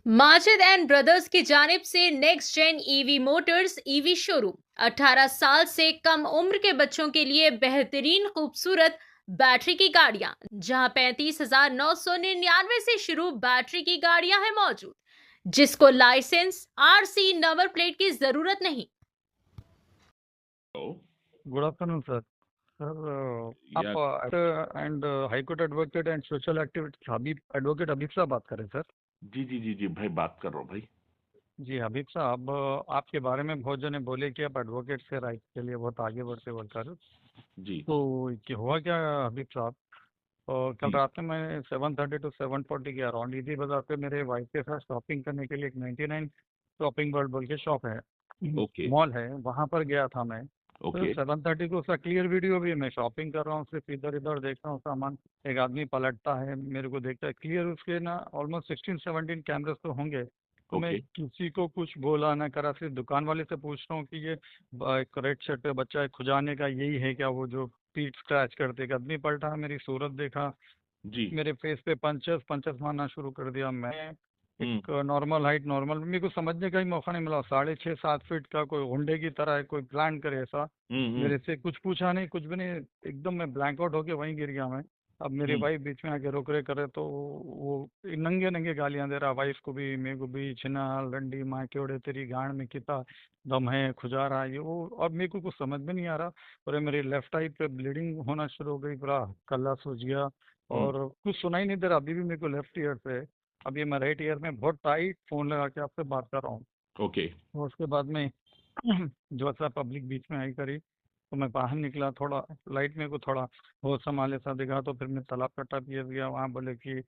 Majid and brothers की जानिब से next gen EV motors EV showroom 18 साल से कम उम्र के बच्चों के लिए बेहतरीन खूबसूरत बैटरी की गाड़ियां, जहां 35,999 से शुरू बैटरी की गाड़ियां हैं मौजूद, जिसको लाइसेंस आरसी नंबर प्लेट की जरूरत नहीं। Hello. Good afternoon sir. Sir या आप and high court advocate and social activist Habib advocate Habib साहब बात कर रहे हैं सर। जी जी जी जी भाई, बात कर रहा हूँ भाई। जी हबीब साहब, आपके बारे में बहुत जने बोले कि आप एडवोकेट से राइट के लिए बहुत आगे बढ़ते बोलकर। जी तो हुआ क्या हबीब साहब, कल जी। रात में मैं 7:30 to 7:40 के अराउंड इसी बाजार पे मेरे वाइफ के साथ शॉपिंग करने के लिए एक 99 शॉपिंग वर्ल्ड बोल के शॉप है, ओके मॉल है, वहाँ पर गया था मैं। तो ओके 7:30 को उसका क्लियर वीडियो भी है, मैं शॉपिंग कर रहा हूँ, सिर्फ इधर इधर देख रहा हूँ सामान। एक आदमी पलटता है, मेरे को देखता है, क्लियर उसके ना ऑलमोस्ट 16-17 कैमरास तो होंगे। तो मैं ओके। किसी को कुछ बोला ना करा, सिर्फ दुकान वाले से पूछ रहा हूँ कि ये रेड शर्ट पे बच्चा है, खुजाने का यही है क्या, वो जो पीठ स्क्रैच करते। एक आदमी पलटा, मेरी सूरत देखा, जी। मेरे फेस पे पंचेस पंचेस मारना शुरू कर दिया। मैं हम्म एक नॉर्मल हाइट, नॉर्मल, मेरे को समझने का ही मौका नहीं मिला, 6.5-7 फीट का, कोई होंडे की तरह है, कोई प्लान करे ऐसा। हम्म। मेरे से कुछ पूछा नहीं, कुछ भी नहीं, एकदम मैं ब्लैंक आउट होके वहीं गिर गया मैं। अब मेरी हम्म वाइफ बीच में आके रोक रे करे, तो वो नंगे नंगे गालियां दे रहा, वाइफ को भी मेरे को भी, छिना लंडी माँ के ओड़े तेरी गांड में कितना दम है, खुजा रहा है ये वो। और मेरे को कुछ समझ में नहीं आ रहा। और ये मेरी लेफ्ट आई पे ब्लीडिंग होना शुरू हो गई, पूरा कल्ला सूज गया। हम्म। और कुछ सुनाई नहीं दे रहा, अभी भी मेरे को लेफ्ट ईयर पे। अभी मैं राइट ईयर में बहुत टाइट फोन लगा के आपसे बात कर रहा हूँ। ओके। और उसके बाद में जो सा पब्लिक बीच में आई करी, तो मैं बाहर निकला, थोड़ा लाइट में को थोड़ा होश संभाले सा दिखा, तो फिर मैं तालाब कट्टा पिए गया, वहाँ बोले कि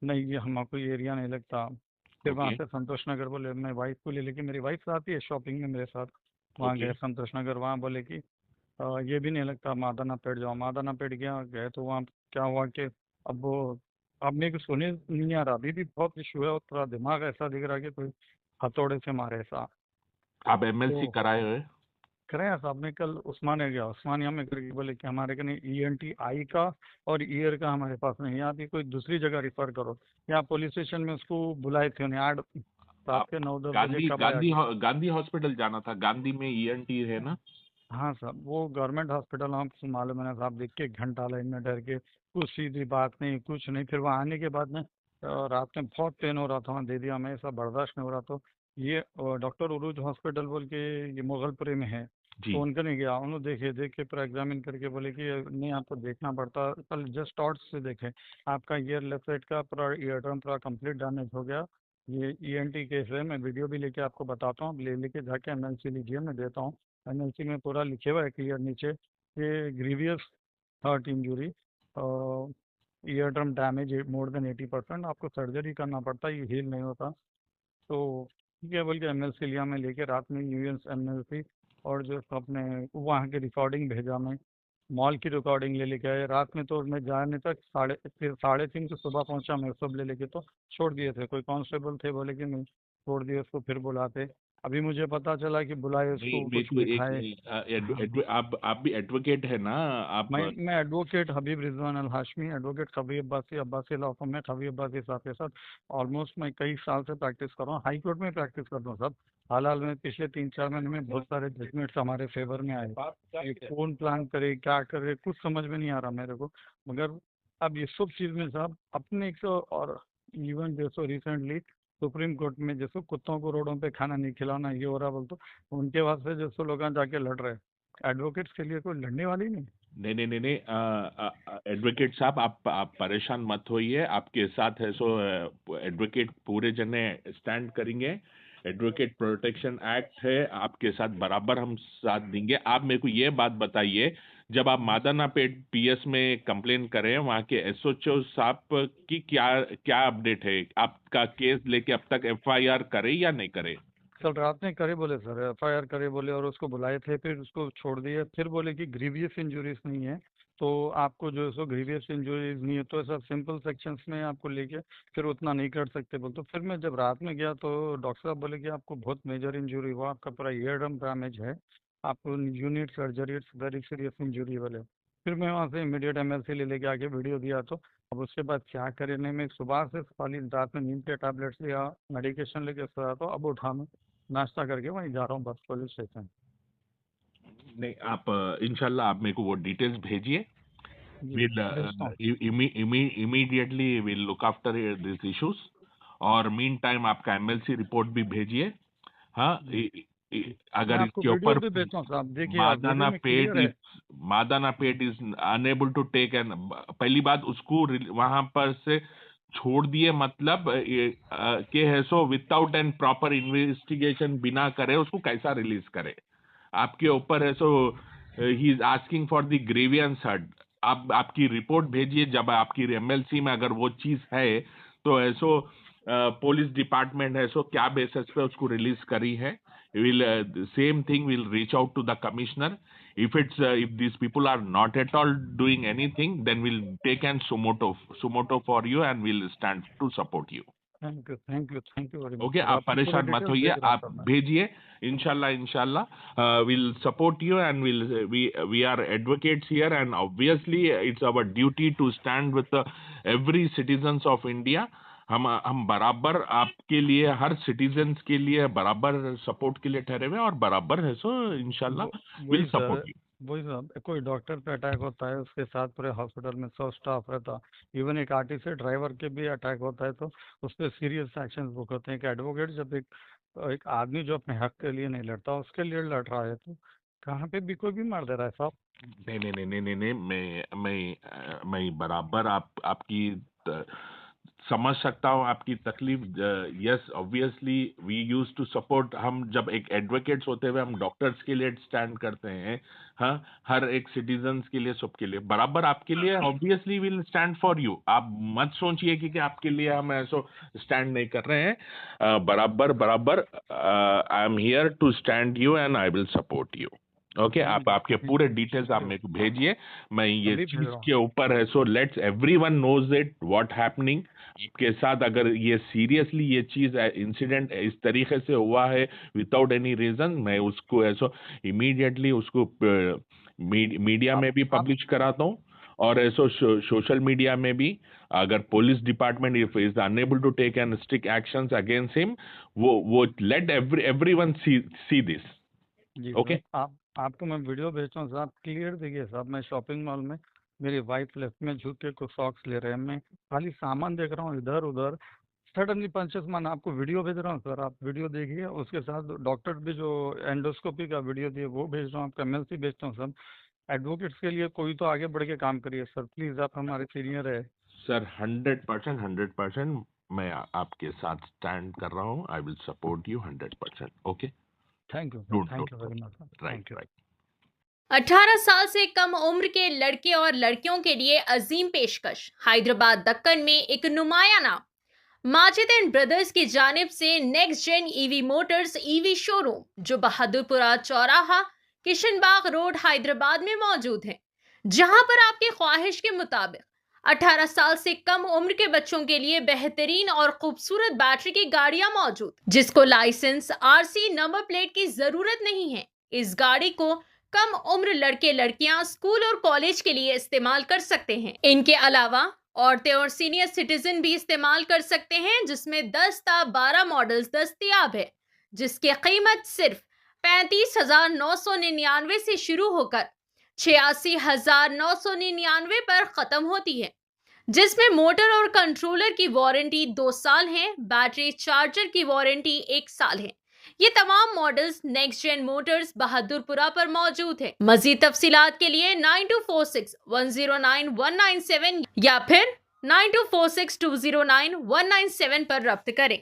नहीं ये हमको ये एरिया नहीं लगता। फिर वहाँ ओके से संतोष नगर बोले, मैं वाइफ को ले लेके, मेरी वाइफ आती है शॉपिंग में मेरे साथ, वहाँ ओके। गए संतोष नगर, वहाँ बोले कि ये भी नहीं लगता, मादाना पेट जाओ, मादाना पेट गया, गए तो वहाँ क्या हुआ कि अब वो, अब मेरे को सुने नहीं आ रहा, अभी भी बहुत इशू है, और थोड़ा दिमाग ऐसा दिख रहा है कि कोई हथौड़े से मारे ऐसा। आप एमएलसी तो कराए हुए? कराया साहब ने, कल उस्मानिया गया, उस्मानिया में करके बोले कि हमारे कने ईएनटी आई का और ईयर का हमारे पास नहीं है, आप ये कोई दूसरी जगह रिफर करो। यहाँ पुलिस स्टेशन में उसको बुलाए थे उन्हें, 8 रात आप के 9-10 बजे गांधी कब आया। गांधी गांधी हॉस्पिटल जाना था, गांधी में ईएनटी है ना? हाँ साहब, वो गवर्नमेंट हॉस्पिटल, आपको मालूम है ना साहब, देख के एक घंटा लाइन में डर के, कुछ सीधी बात नहीं, कुछ नहीं। फिर वहाँ आने के बाद में रात में बहुत पेन हो रहा था, वहाँ दे दिया, मैं ऐसा बर्दाश्त नहीं हो रहा। तो ये डॉक्टर उरूज हॉस्पिटल बोल के, ये मुगलपुरे में है, जी। तो उनके नहीं गया, उन्होंने देखे, देख के पूरा एग्जामिन करके बोले कि नहीं आपको देखना पड़ता, कल जस्ट डॉट से देखे, आपका ईयर लेफ्ट साइड का पूरा ईयर ड्रम पूरा कंप्लीट डैमेज हो गया। ये ईएनटी केस है, मैं वीडियो भी लेके आपको बताता हूँ, ले लेके जाके एमएलसी लीजिए, मैं देता हूँ। एनएलसी में पूरा लिखे हुआ है क्लियर नीचे, ये grievous heart injury, ear drum damage more than 80%, आपको सर्जरी करना पड़ता है, ये हील नहीं होता। तो ठीक है बोल के एमएलसी लिया, मैं लेके रात में यूएस एमएलसी, और जो अपने वहाँ की रिकॉर्डिंग भेजा मैं, मॉल की रिकॉर्डिंग ले लेके आए रात में। तो मैं जाने तक फिर 3:30 को सुबह पहुंचा, मैं सब ले लेके तो छोड़ दिए थे, कोई कांस्टेबल थे, बोले कि नहीं छोड़ दिए उसको, फिर बुलाते। अभी मुझे पता चला कि बुलाए नहीं, उसको, मेरे कुछ को एक लिखाए। हाँ, आप भी एडवोकेट है ना? आप मैं advocate Habib Rizwan Al Hashmi, advocate Khabib Abbasi, Abbasi law firm में खबीब अब्बासी साहब के साथ ऑलमोस्ट मैं कई साल से प्रैक्टिस कर रहा हूँ, हाई कोर्ट में प्रैक्टिस कर रहा हूँ सब। हाल हाल में पिछले 3-4 महीने में बहुत सारे जजमेंट्स हमारे फेवर में आए। ये कौन प्लान करे, क्या करे, कुछ समझ में नहीं आ रहा मेरे को। मगर अब ये सब चीज़ में साहब अपने एक तो, और इवन जैसो रिसेंटली सुप्रीम कोर्ट में जैसो कुत्तों को रोडों पे खाना नहीं खिलाना ये हो रहा बोल, तो उनके वास्ते जैसो लोग जाके लड़ रहे, एडवोकेट्स के लिए कोई लड़ने वाली नहीं। नहीं नहीं नहीं नहीं, एडवोकेट साहब, आप परेशान मत होइए, आपके साथ है सो एडवोकेट पूरे जने स्टैंड करेंगे। एडवोकेट प्रोटेक्शन एक्ट है, आपके साथ बराबर हम साथ देंगे। आप मेरे को ये बात बताइए, जब आप मादानापेट पीएस में कंप्लेन करें, वहाँ के एसओएचओ साहब की क्या क्या अपडेट है? आपका केस लेके अब तक एफआईआर करे या नहीं करे? कल रात में करे बोले सर, एफआईआर करे बोले, और उसको बुलाए थे, फिर उसको छोड़ दिए, फिर बोले कि ग्रीवियस इंजरीज नहीं है, तो आपको जो है सो ग्रीवियस इंजरीज नहीं है तो ऐसा सिंपल सेक्शंस में आपको लेके फिर उतना नहीं कर सकते बोल। तो फिर मैं जब रात में गया तो डॉक्टर साहब बोले कि आपको बहुत मेजर इंजरी हुआ, आपका पूरा ईयर ड्रम डैमेज है, आपको unit surgery, it's very serious injury बोले। फिर मैं वहाँ से इमीडिएट एमएलसी ले लेके आके वीडियो दिया, तो अब उसके बाद क्या करने में सुबह से खाली रात में नींद के टैबलेट्स लिया, मेडिकेशन लेके सोया, तो अब उठा मैं नाश्ता करके वहीं जा रहा हूँ बस पुलिस स्टेशन। नहीं, आप इंशाल्लाह आप मेरे को वो डिटेल्स भेजिए। जी We'll भेजता हूँ। immediately we'll look after these issues। और मीन टाइम आपका एमएलसी रिपोर्ट भी भेजिए। हाँ, जी मैं अगर आपको इसके वीडियो ऊपर भी भेजता हूँ साहब, देखिए आप वीडियो मादाना में पेट क्लियर है। Is Madannapet is unable to take an, पहली बात उसको वहां पर से छोड़ दिए, मतलब के है so without an proper investigation, बिना करे उसको कैसा रिलीज करे? आपके ऊपर है so he is asking for the grievous hurt. आप आपकी रिपोर्ट भेजिए, जब आपकी एमएलसी में अगर वो चीज है तो ऐसो पुलिस डिपार्टमेंट है सो क्या बेसिस पे उसको रिलीज करी है। Will same thing will reach out to the commissioner. if these people are not at all doing anything, then we'll take an sumoto for you and we'll stand to support you। Thank you very much okay, sir, आप आपकी पूरी परेशान मत details होइए, भेज रहा हूँ आप सर मैं। भेजिए। इंशाल्लाह will support you and we are advocates here and obviously it's our duty to stand with every citizens of India. हम बराबर आपके लिए, हर सिटीजन्स के लिए बराबर सपोर्ट के लिए ठहरे हुए हैं और बराबर है सो इंशाल्लाह विल वही सपोर्ट सर, यू। वही सर, कोई डॉक्टर पे अटैक होता है उसके साथ पूरे हॉस्पिटल में 100 स्टाफ रहता, इवन एक आर्टिस्ट ड्राइवर के भी अटैक होता है तो उस पर सीरियस एक्शन बुक होते हैं। एक एडवोकेट जब एक आदमी जो अपने हक के लिए नहीं लड़ता उसके लिए लड़ रहा है, तो कहाँ पे भी कोई भी मार दे रहा है साहब। नहीं नहीं नहीं नहीं नहीं नहीं, मैं बराबर आपकी समझ सकता हूँ आपकी तकलीफ। Yes, obviously we use to support. हम जब एक एडवोकेट्स होते हुए हम डॉक्टर्स के लिए स्टैंड करते हैं, हाँ, हर एक सिटीजन्स के लिए, सबके लिए बराबर, आपके लिए obviously will stand for you. आप मत सोचिए कि आपके लिए हम ऐसा स्टैंड नहीं कर रहे हैं। बराबर बराबर I am here to stand you and I will support you. Okay, आप आपके पूरे डिटेल्स आप मेरे को भेजिए। मैं ये अभी भेज चीज रहा हूँ। के ऊपर है so let's everyone knows it what happening आपके साथ। अगर ये सीरियसली ये चीज इंसिडेंट इस तरीके से हुआ है विदाउट एनी रीजन, मैं उसको ऐसा इमीडिएटली उसको मीडिया में भी पब्लिश कराता हूँ और ऐसा सोशल मीडिया में भी। अगर police department if is unable to take an strict actions against him, वो लेट एवरीवन सी दिस। जी ओके, सर, आपको मैं वीडियो भेजता हूँ साहब, क्लियर देखिए साहब। मैं शॉपिंग मॉल में, मेरी वाइफ लेफ्ट में झुक के कुछ सॉक्स ले रहे हैं, मैं खाली सामान देख रहा हूँ इधर उधर, सडनली पंचेस मान आपको वीडियो भेज रहा हूँ सर, आप वीडियो देखिए। उसके साथ डॉक्टर भी जो एंडोस्कोपी का वीडियो दिए वो भेज रहा हूँ, आपका एमएलसी भेजता हूँ सब। एडवोकेट्स के लिए कोई तो आगे बढ़ के काम करिए सर प्लीज, आप हमारे सीनियर है। सर 100% मैं आपके साथ स्टैंड कर रहा हूँ। आई will support you 100%। Okay, thank you sir, don't thank you very much sir, right thank you. Right. 18 साल से कम उम्र के लड़के और लड़कियों के लिए अजीम पेशकश। हैदराबाद दक्कन में एक नुमाया नाम माजिद एंड ब्रदर्स की जानिब से next gen EV motors EV showroom, जो बहादुरपुरा चौराहा किशनबाग रोड हैदराबाद में मौजूद है, जहां पर आपकी ख्वाहिश के मुताबिक 18 साल से कम उम्र के बच्चों के लिए बेहतरीन और खूबसूरत बैटरी की गाड़ियां मौजूद, जिसको लाइसेंस, आरसी, नंबर प्लेट की जरूरत नहीं है। इस गाड़ी को कम उम्र लड़के लड़कियां स्कूल और कॉलेज के लिए इस्तेमाल कर सकते हैं। इनके अलावा औरतें और सीनियर सिटीजन भी इस्तेमाल कर सकते हैं, जिसमें 10 ता 12 मॉडल्स दस्तयाब है, जिसकी कीमत सिर्फ 35,999 से शुरू होकर 86,999 पर खत्म होती है, जिसमें मोटर और कंट्रोलर की वारंटी 2 साल है, बैटरी चार्जर की वारंटी 1 साल है। ये तमाम models next gen motors Bahadurpura पर मौजूद है। मजीद तफसीलात के लिए 9246109197 या फिर 9246209197 पर रब्त करें।